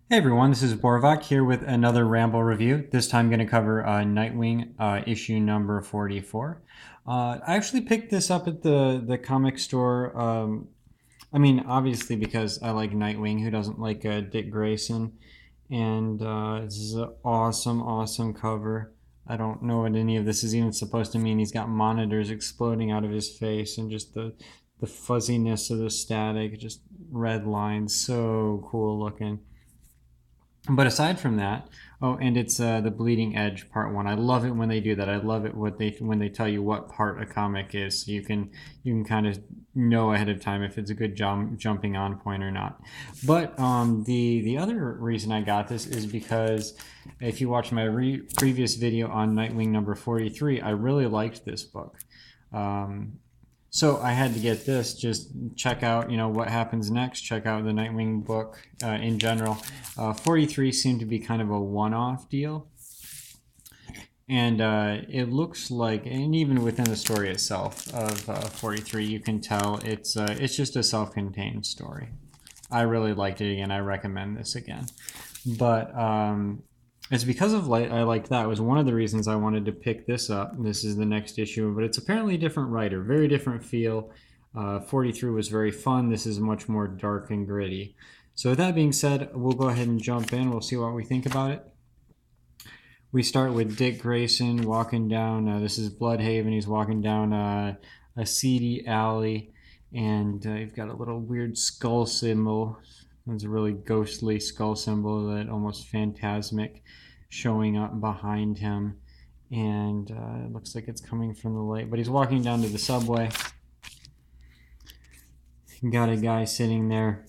Hey everyone, this is Borvak here with another Ramble review. This time I'm going to cover Nightwing issue number 44. I actually picked this up at the comic store. I mean, obviously because I like Nightwing. Who doesn't like Dick Grayson? And this is an awesome, awesome cover. I don't know what any of this is even supposed to mean. He's got monitors exploding out of his face and just the fuzziness of the static, just red lines, so cool looking. But aside from that, oh, and it's the Bleeding Edge Part One. I love it when they do that. I love it when they tell you what part a comic is, so you can kind of know ahead of time if it's a good jumping on point or not. But the other reason I got this is because if you watch my previous video on Nightwing number 43, I really liked this book. Um, so I had to get this. Just check out, what happens next. Check out the Nightwing book in general. 43 seemed to be kind of a one-off deal, and it looks like, and even within the story itself of 43, you can tell it's just a self-contained story. I really liked it again. I recommend this again, but it's because of I liked that. It was one of the reasons I wanted to pick this up. This is the next issue, but it's apparently a different writer, very different feel. 43 was very fun. This is much more dark and gritty. So with that being said, we'll go ahead and jump in. We'll see what we think about it. We start with Dick Grayson walking down. This is Bloodhaven. He's walking down a seedy alley, and you've got a little weird skull symbol. It's a really ghostly skull symbol, that almost phantasmic, showing up behind him, and it looks like it's coming from the light. But he's walking down to the subway. Got a guy sitting there.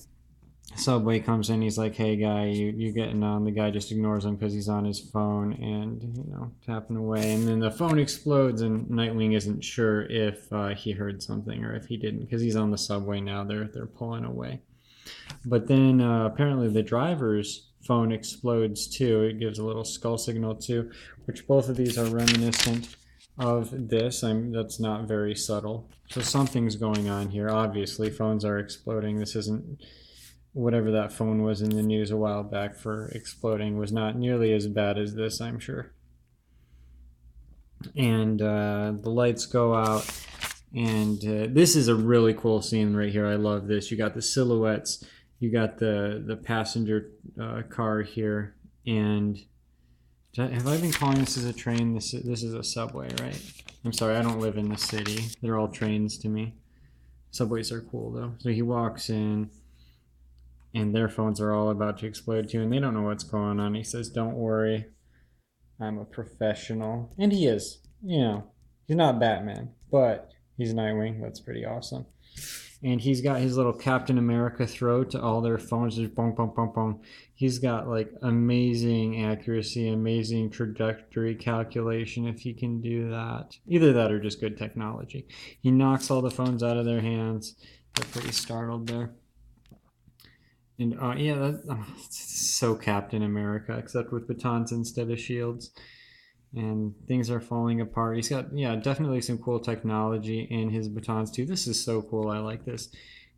Subway comes in. He's like, "Hey, guy, you getting on?" The guy just ignores him because he's on his phone and tapping away. And then the phone explodes, and Nightwing isn't sure if he heard something or if he didn't because he's on the subway now. They're pulling away. But then apparently the driver's phone explodes too. It gives a little skull signal too, which both of these are reminiscent of this. That's not very subtle. So something's going on here. Obviously, phones are exploding. This isn't whatever that phone was in the news a while back for exploding was not nearly as bad as this, I'm sure. And the lights go out, and this is a really cool scene right here. I love this. You got the silhouettes, you got the passenger car here, and have I been calling this as a train? This is a subway, right? I'm sorry, I don't live in the city. They're all trains to me. Subways are cool though. So he walks in, and their phones are all about to explode too, and they don't know what's going on. He says, "Don't worry, I'm a professional," and he is. He's not Batman, but he's Nightwing. That's pretty awesome. And he's got his little Captain America throw to all their phones, just boom, boom, boom, boom. He's got like amazing accuracy, amazing trajectory calculation. If he can do that, either that or just good technology. He knocks all the phones out of their hands. They're pretty startled there. And yeah, it's so Captain America, except with batons instead of shields. And things are falling apart. He's got, yeah, definitely some cool technology in his batons too. This is so cool. I like this.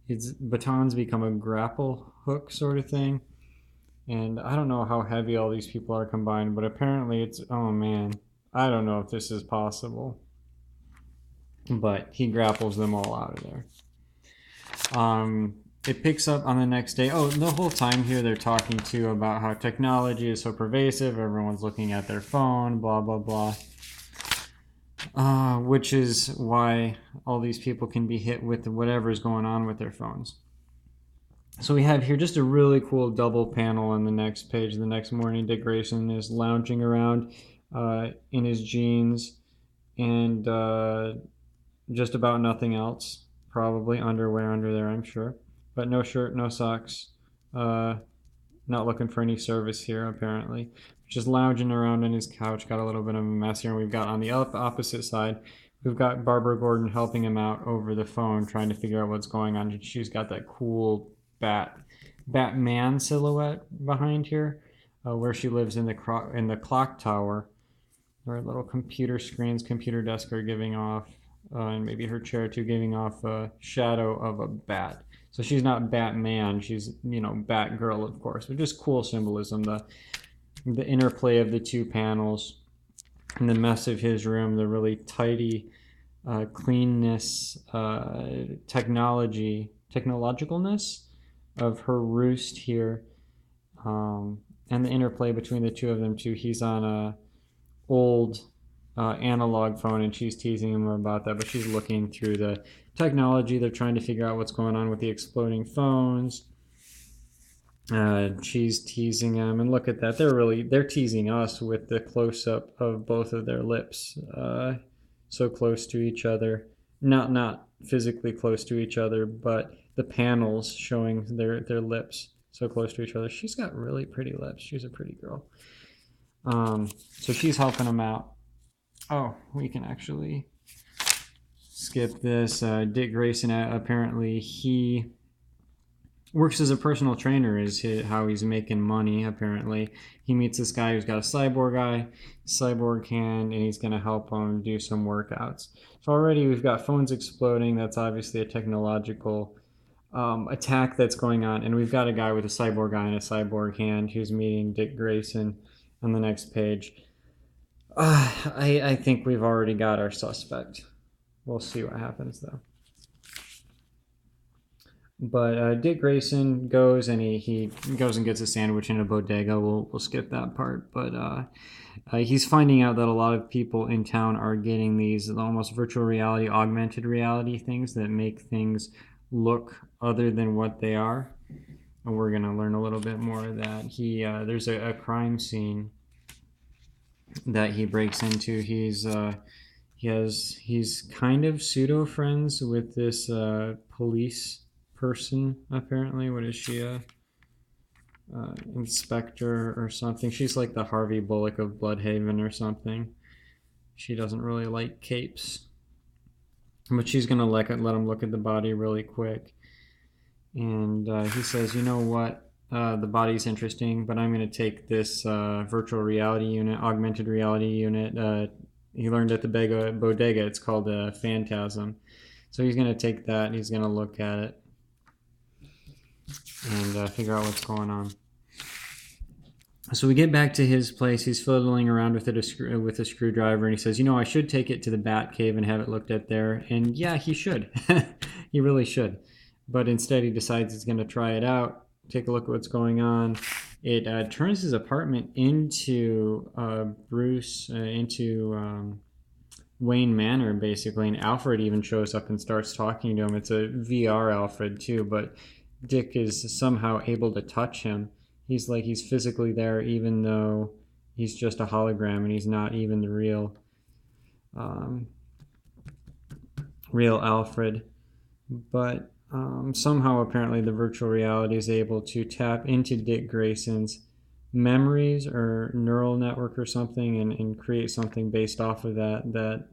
His batons become a grapple hook sort of thing. And I don't know how heavy all these people are combined, but apparently it's, oh man, I don't know if this is possible. But he grapples them all out of there. It picks up on the next day. Oh, the whole time here they're talking to about how technology is so pervasive. Everyone's looking at their phone, blah, blah, blah. Which is why all these people can be hit with whatever is going on with their phones. So we have here just a really cool double panel on the next page. The next morning, Dick Grayson is lounging around in his jeans and just about nothing else. Probably underwear under there, I'm sure. But no shirt, no socks. Not looking for any service here, apparently. Just lounging around on his couch. Got a little bit of a mess here. And we've got on the opposite side, we've got Barbara Gordon helping him out over the phone, trying to figure out what's going on. She's got that cool Batman silhouette behind here, where she lives in the clock tower, where little computer screens, computer desk are giving off, and maybe her chair too, giving off a shadow of a bat. So she's not Batman, she's, you know, Batgirl, of course, but just cool symbolism. The interplay of the two panels and the mess of his room, the really tidy cleanness, technologicalness of her roost here, and the interplay between the two of them too. He's on a old analog phone, and she's teasing him about that, but she's looking through the technology. They're trying to figure out what's going on with the exploding phones. She's teasing him, and look at that. They're teasing us with the close-up of both of their lips, so close to each other. Not physically close to each other, but the panels showing their lips so close to each other. She's got really pretty lips. She's a pretty girl. So she's helping him out. Oh, we can actually skip this. Dick Grayson, apparently he works as a personal trainer, is how he's making money. Apparently he meets this guy who's got a cyborg hand, and he's going to help him do some workouts. So already we've got phones exploding. That's obviously a technological attack that's going on, and we've got a guy with a cyborg eye and a cyborg hand who's meeting Dick Grayson on the next page. I think we've already got our suspect. We'll see what happens though. But Dick Grayson goes, and he goes and gets a sandwich in a bodega. We'll skip that part. But he's finding out that a lot of people in town are getting these almost virtual reality, augmented reality things that make things look other than what they are. And we're going to learn a little bit more of that. There's a crime scene that he breaks into. He's kind of pseudo friends with this police person, apparently. What is she, inspector or something? She's like the Harvey Bullock of Bloodhaven or something. She doesn't really like capes, but she's gonna let him look at the body really quick. And he says, you know what, the body's interesting, but I'm going to take this virtual reality unit, augmented reality unit. He learned at the bodega, it's called a Phantasm. So he's going to take that, and he's going to look at it and figure out what's going on. So we get back to his place. He's fiddling around with it with a screwdriver, and he says, you know, I should take it to the Bat Cave and have it looked at there. And yeah, he should. He really should. But instead he decides he's going to try it out, take a look at what's going on. It turns his apartment into Wayne Manor, basically, and Alfred even shows up and starts talking to him. It's a VR Alfred too, but Dick is somehow able to touch him. He's physically there, even though he's just a hologram, and he's not even the real Alfred. But somehow, apparently, the virtual reality is able to tap into Dick Grayson's memories or neural network or something, and create something based off of that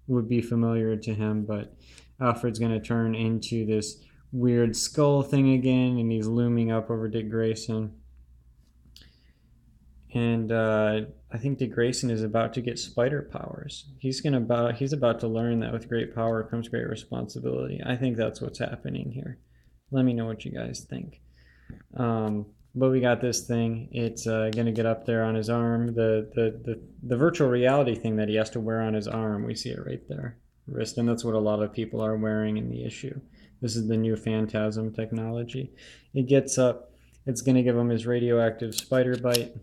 would be familiar to him. But Alfred's going to turn into this weird skull thing again, and he's looming up over Dick Grayson. And I think Dick Grayson is about to get spider powers. He's about to learn that with great power comes great responsibility. I think that's what's happening here. Let me know what you guys think. But we got this thing. It's going to get up there on his arm. The virtual reality thing that he has to wear on his arm. We see it right there, wrist, and that's what a lot of people are wearing in the issue. This is the new Phantasm technology. It gets up. It's going to give him his radioactive spider bite.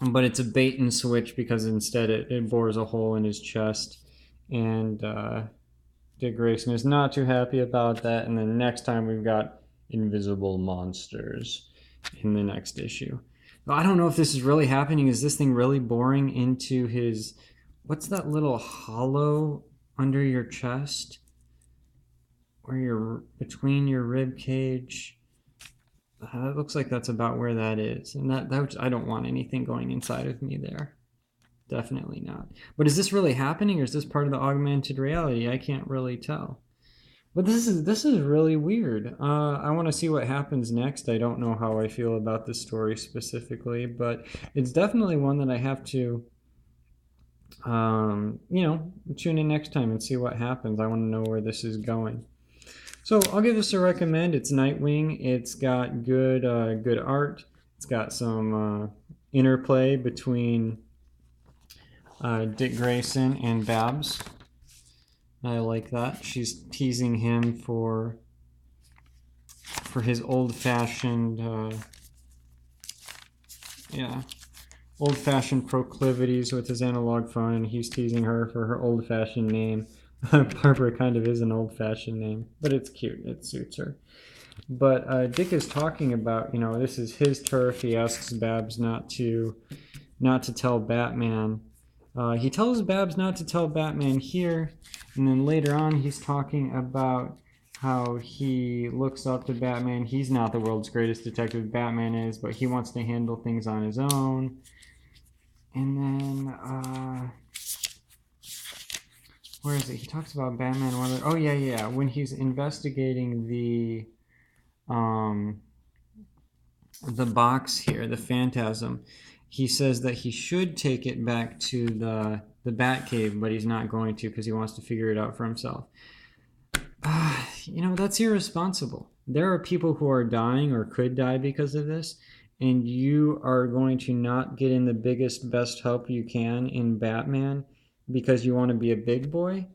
But it's a bait and switch, because instead it bores a hole in his chest. And Dick Grayson is not too happy about that. And then next time we've got invisible monsters in the next issue. Now, I don't know if this is really happening. Is this thing really boring into his... What's that little hollow under your chest? Where you're between your rib cage... It looks like that's about where that is. And that I don't want anything going inside of me there. Definitely not. But is this really happening, or is this part of the augmented reality? I can't really tell. But this is really weird. I want to see what happens next. I don't know how I feel about this story specifically, but it's definitely one that I have to tune in next time and see what happens. I want to know where this is going. So I'll give this a recommend. It's Nightwing. It's got good art. It's got some interplay between Dick Grayson and Babs. I like that. She's teasing him for his old-fashioned, old-fashioned proclivities with his analog phone, and he's teasing her for her old-fashioned name. Barbara kind of is an old-fashioned name, but it's cute. It suits her. But Dick is talking about, this is his turf. He asks Babs not to tell Batman. He tells Babs not to tell Batman here, and then later on he's talking about how he looks up to Batman. He's not the world's greatest detective, Batman is, but he wants to handle things on his own. And then, where is it? He talks about Batman. Oh, yeah. When he's investigating the box here, the Phantasm, he says that he should take it back to the Batcave, but he's not going to because he wants to figure it out for himself. That's irresponsible. There are people who are dying or could die because of this, and you are going to not get in the biggest, best help you can in Batman because you want to be a big boy.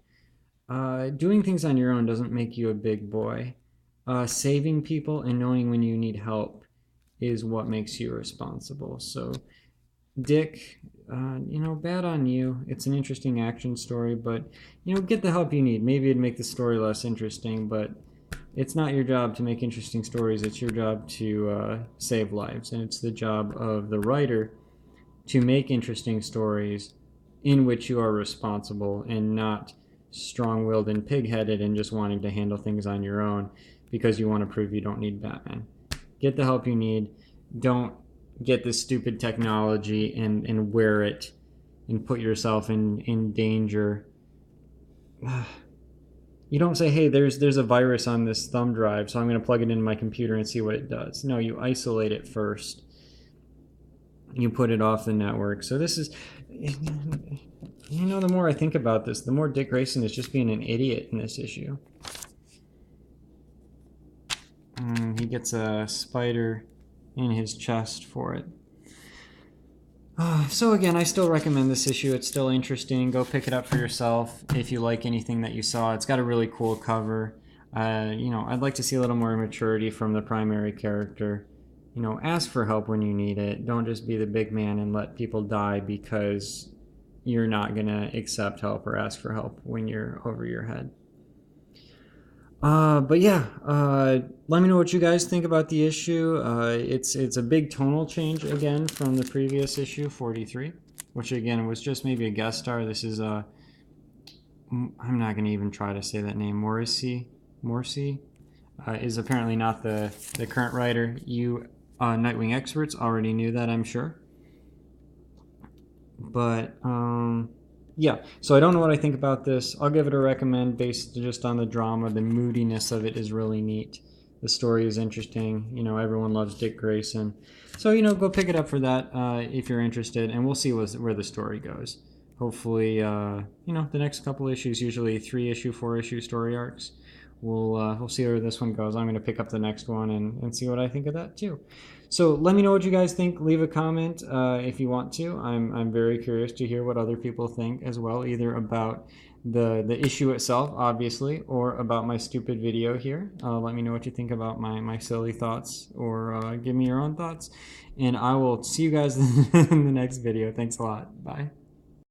Doing things on your own doesn't make you a big boy. Saving people and knowing when you need help is what makes you responsible. So, Dick, bad on you. It's an interesting action story, but, get the help you need. Maybe it'd make the story less interesting, but it's not your job to make interesting stories. It's your job to save lives, and it's the job of the writer to make interesting stories in which you are responsible and not strong-willed and pig-headed and just wanting to handle things on your own because you want to prove you don't need Batman. Get the help you need. Don't get this stupid technology and wear it and put yourself in danger. You don't say, hey, there's a virus on this thumb drive, so I'm going to plug it into my computer and see what it does. No, you isolate it first. You put it off the network. So this is, the more I think about this, the more Dick Grayson is just being an idiot in this issue. He gets a spider in his chest for it. So again, I still recommend this issue. It's still interesting. Go pick it up for yourself if you like anything that you saw. It's got a really cool cover. I'd like to see a little more maturity from the primary character. Ask for help when you need it. Don't just be the big man and let people die because you're not going to accept help or ask for help when you're over your head. But yeah, let me know what you guys think about the issue. It's a big tonal change again from the previous issue, 43, which again was just maybe a guest star. This is I'm not going to even try to say that name. Morrissey is apparently not the current writer. You Nightwing experts already knew that, I'm sure. But yeah, so I don't know what I think about this. I'll give it a recommend based just on the drama. The moodiness of it is really neat. The story is interesting. Everyone loves Dick Grayson. So, go pick it up for that if you're interested, and we'll see where the story goes. Hopefully, the next couple issues, usually 3-issue, 4-issue story arcs. We'll see where this one goes. I'm going to pick up the next one and see what I think of that too. So let me know what you guys think. Leave a comment if you want to. I'm very curious to hear what other people think as well, either about the issue itself, obviously, or about my stupid video here. Let me know what you think about my silly thoughts, or give me your own thoughts. And I will see you guys in the next video. Thanks a lot. Bye.